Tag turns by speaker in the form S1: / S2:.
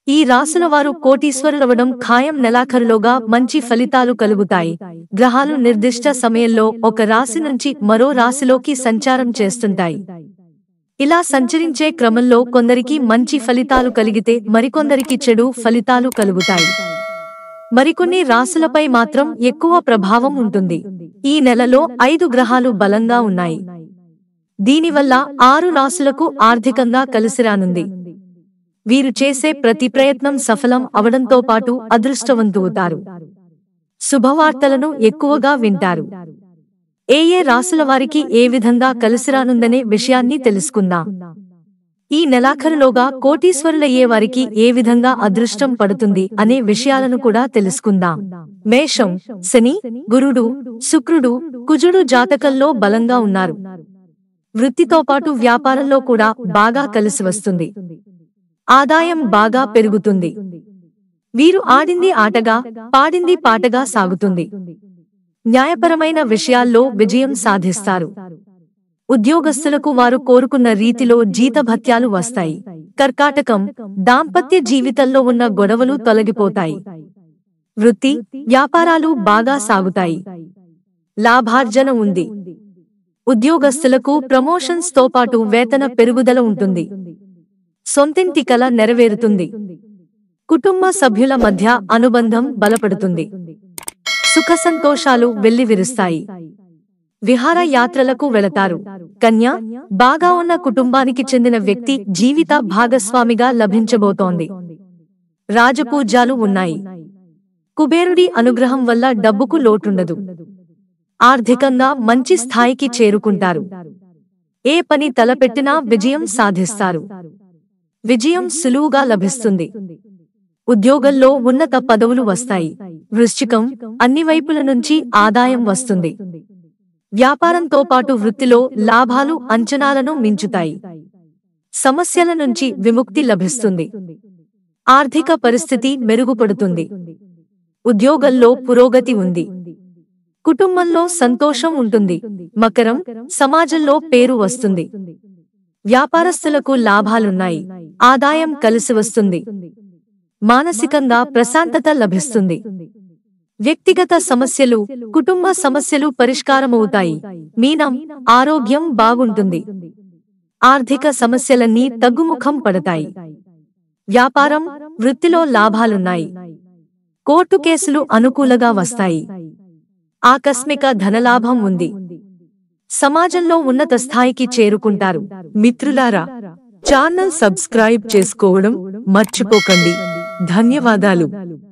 S1: ఈ రాసుల వారు కోటీశ్వరులవడం ఖాయం. నెలాఖరులోగా మంచి ఫలితాలు కలుగుతాయి. గ్రహాలు నిర్దిష్ట సమయంలో ఒక రాశి నుంచి మరో రాశిలోకి సంచారం చేస్తుంటాయి. ఇలా సంచరించే క్రమంలో కొందరికి మంచి ఫలితాలు కలిగితే మరికొందరికి చెడు ఫలితాలు కలుగుతాయి. మరికొన్ని రాశులపై మాత్రం ఎక్కువ ప్రభావం ఉంటుంది. ఈ నెలలో 5 గ్రహాలు బలంగా ఉన్నాయి. దీనివల్ల 6 రాశులకు ఆర్థికంగా కలిసిరానుంది. వీరు చేసే ప్రతి ప్రయత్నం సఫలం అవడంతో పాటు అదృష్టవంతువుతారు. శుభవార్తలను ఎక్కువగా వింటారు. ఏ రాశుల వారికి ఏ విధంగా కలిసిరానుందనే విషయాన్ని తెలుసుకుందాం. ఈ నెలాఖరులోగా కోటీశ్వరులయ్యే వారికి ఏ విధంగా అదృష్టం పడుతుంది అనే విషయాలను కూడా తెలుసుకుందాం. మేషం. శని, గురుడు, శుక్రుడు, కుజుడు జాతకంలో బలంగా ఉన్నారు. వృత్తితో పాటు వ్యాపారంలో కూడా బాగా కలిసి వస్తుంది. ఆదాయం బాగా పెరుగుతుంది. వీరు ఆడింది ఆటగా, పాడింది పాటగా సాగుతుంది. న్యాయపరమైన విషయాల్లో విజయం సాధిస్తారు. ఉద్యోగస్తులకు వారు కోరుకున్న రీతిలో జీతభత్యాలు వస్తాయి. కర్కాటకం. దాంపత్య జీవితంలో ఉన్న గొడవలు తొలగిపోతాయి. వృత్తి, వ్యాపారాలు బాగా సాగుతాయి. లాభార్జన ఉంది. ఉద్యోగస్తులకు ప్రమోషన్స్ తో పాటు వేతన పెరుగుదల ఉంటుంది. సొంతింటి కల నెరవేరుతుంది. కుటుంబ సభ్యుల మధ్య అనుబంధం బలపడుతుంది. సుఖ సంతోషాలు వెల్లివిరుస్తాయి. విహార యాత్రలకు వెళతారు. కన్య. బాగా ఉన్న కుటుంబానికి చెందిన వ్యక్తి జీవిత భాగస్వామిగా లభించబోతోంది. రాజపూజ్యాలు ఉన్నాయి. కుబేరుడి అనుగ్రహం వల్ల డబ్బుకు లోటుండదు. ఆర్థికంగా మంచి స్థాయికి చేరుకుంటారు. ఏ పని తలపెట్టినా విజయం సాధిస్తారు. విజయం సులువుగా లభిస్తుంది. ఉద్యోగంలో ఉన్నత పదవులు వస్తాయి. వృశ్చికం. అన్ని వైపుల నుంచి ఆదాయం వస్తుంది. వ్యాపారంతో పాటు వృత్తిలో లాభాలు అంచనాలను మించుతాయి. సమస్యల నుంచి విముక్తి లభిస్తుంది. ఆర్థిక పరిస్థితి మెరుగుపడుతుంది. ఉద్యోగంలో పురోగతి ఉంది. కుటుంబంలో సంతోషం ఉంటుంది. మకరం. సమాజంలో పేరు వస్తుంది. వ్యాపారస్తులకు లాభాలున్నాయి. ఆదాయం కలిసి వస్తుంది. మానసికంగా ప్రశాంతత లభిస్తుంది. వ్యక్తిగత సమస్యలు, కుటుంబ సమస్యలు పరిష్కారమవుతాయి. మీనం. ఆరోగ్యం బాగుంటుంది. ఆర్థిక సమస్యలన్నీ తగ్గుముఖం పడతాయి. వ్యాపారం, వృత్తిలో లాభాలున్నాయి. కోర్టు కేసులు అనుకూలంగా వస్తాయి. ఆకస్మిక ధనలాభం ఉంది. సమాజంలో ఉన్నత స్థాయికి చేరుకుంటారు. మిత్రులారా, ఛానల్ సబ్స్క్రైబ్ చేసుకోవడం మర్చిపోకండి. ధన్యవాదాలు.